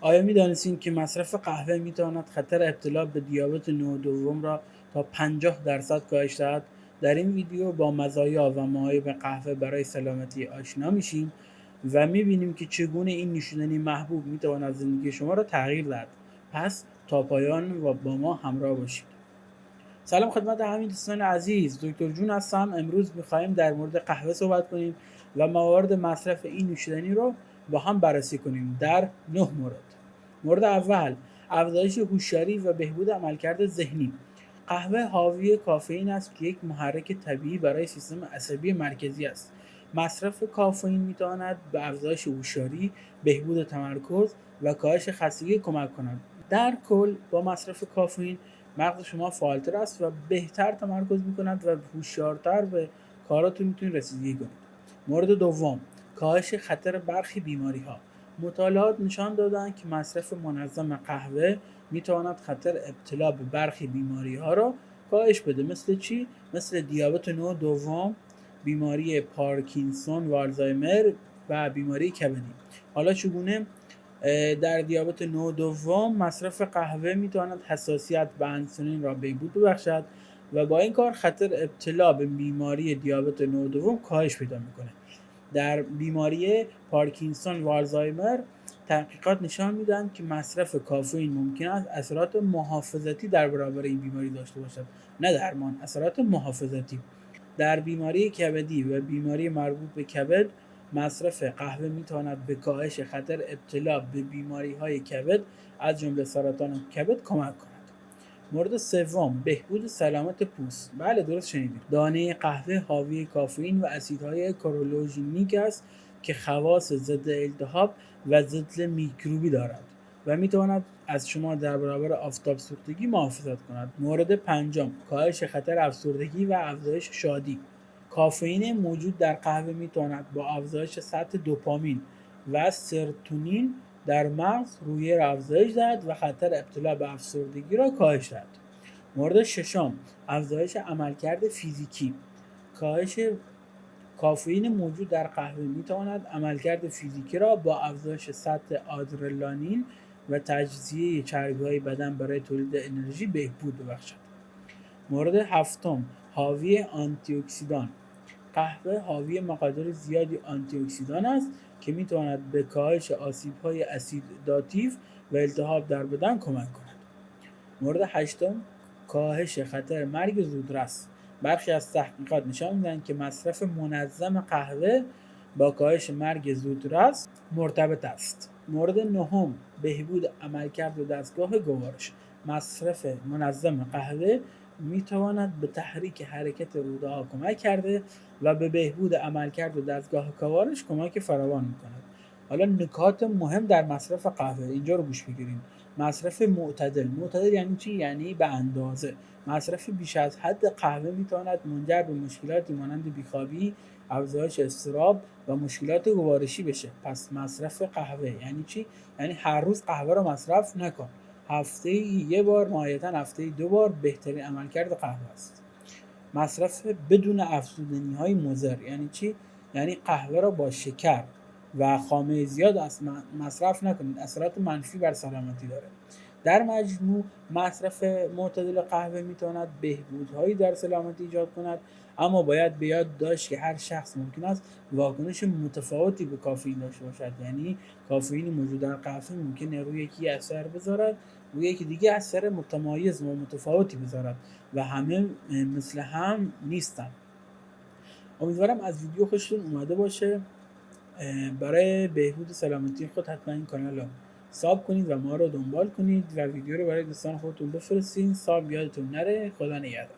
آیا می‌دانستید که مصرف قهوه می‌تواند خطر ابتلا به دیابت نوع دوم را تا 50% کاهش دهد؟ در این ویدیو با مزایا و معایب قهوه برای سلامتی آشنا میشیم و می‌بینیم که چگونه این نوشیدنی محبوب می‌تواند زندگی شما را تغییر دهد. پس تا پایان و با ما همراه باشید. سلام خدمت همین دوستان عزیز، دکتر جون هستم. امروز می‌خوایم در مورد قهوه صحبت کنیم و موارد مصرف این نوشیدنی رو با هم بررسی کنیم در 9 مورد. مورد اول، افزایش هوشیاری و بهبود عملکرد ذهنی. قهوه حاوی کافئین است که یک محرک طبیعی برای سیستم عصبی مرکزی است. مصرف کافئین می‌تواند به افزایش هوشیاری، بهبود تمرکز و کاهش خستگی کمک کند. در کل با مصرف کافئین مغز شما فعالتر است و بهتر تمرکز می‌کند و هوشیارتر به کاراتون میتونید رسیدگی کنید. مورد دوم، کاهش خطر برخی بیماری‌ها. مطالعات نشان دادند که مصرف منظم قهوه میتواند خطر ابتلا به برخی بیماری‌ها را کاهش بده. مثل چی؟ مثل دیابت نوع دوم، بیماری پارکینسون و آلزایمر و بیماری کبدی. حالا چگونه؟ در دیابت نوع دوم مصرف قهوه میتواند حساسیت به انسولین را بهبود ببخشد و با این کار خطر ابتلا به بیماری دیابت نوع دوم کاهش پیدا میکنه. در بیماری پارکینسون و آلزایمر تحقیقات نشان میدن که مصرف کافئین ممکن است اثرات محافظتی در برابر این بیماری داشته باشد، نه درمان، اثرات محافظتی. در بیماری کبدی و بیماری مربوط به کبد مصرف قهوه میتواند به کاهش خطر ابتلا به بیماری‌های کبد از جمله سرطان کبد کمک کند. مورد سوم، بهبود سلامت پوست. بله درست شنیدید. دانه قهوه حاوی کافئین و اسیدهای کارولوژینیک است که خواص ضد التهاب و ضد میکروبی دارد و میتواند از شما در برابر آفتاب سوختگی محافظت کند. مورد پنجم، کاهش خطر افسردگی و افزایش شادی. کافئین موجود در قهوه میتواند با افزایش سطح دوپامین و سرتونین در مغز روحیه را افزایش دهد و خطر ابتلا به افسردگی را کاهش دهد. مورد ششم، افزایش عملکرد فیزیکی. کاهش کافئین موجود در قهوه میتواند عملکرد فیزیکی را با افزایش سطح آدرنالین و تجزیه چربی‌های بدن برای تولید انرژی بهبود ببخشد. مورد هفتم، حاوی آنتی اکسیدان. قهوه حاوی مقادیر زیادی آنتی اکسیدان است که میتواند به کاهش آسیب‌های اکسیداتیو و التهاب در بدن کمک کند. مورد هشتم، کاهش خطر مرگ زودرس. برخی از تحقیقات نشان می‌دهند که مصرف منظم قهوه با کاهش مرگ زودرس مرتبط است. مورد نهم، بهبود عملکرد دستگاه گوارش. مصرف منظم قهوه میتواند به تحریک حرکت روده‌ها کمک کرده و به بهبود عملکرد دستگاه گوارش کمک فراوان می‌کند. حالا نکات مهم در مصرف قهوه، اینجا رو گوش بگیرید. مصرف معتدل یعنی چی؟ یعنی به اندازه. مصرف بیش از حد قهوه میتواند منجر به مشکلاتی مانند بیخوابی، افزایش اضطراب و مشکلات گوارشی بشه. پس مصرف قهوه یعنی چی؟ یعنی هر روز قهوه رو مصرف نکن. هفته یه بار، نهایتا هفته 2 بار بهترین عملکرد قهوه است. مصرف بدون افزودنی‌های مضر یعنی چی؟ یعنی قهوه را با شکر و خامه زیاد مصرف نکنید، اثرات منفی بر سلامتی داره. در مجموع مصرف معتدل قهوه میتواند بهبودهایی در سلامتی ایجاد کند، اما باید به یاد داشت که هر شخص ممکن است واکنش متفاوتی به کافئین داشته باشد. یعنی کافئین موجود در قهوه ممکنه روی یکی اثر بذارد، روی یکی دیگه اثر متمایز و متفاوتی بذارد و همه مثل هم نیستن. امیدوارم از ویدیو خوشتون اومده باشه. برای بهبود سلامتی خود حتما این کانال رو ساب کنید و ما رو دنبال کنید و ویدیو رو برای دوستان خودتون بفرستین. ساب یادتون نره. خدا نگهدار.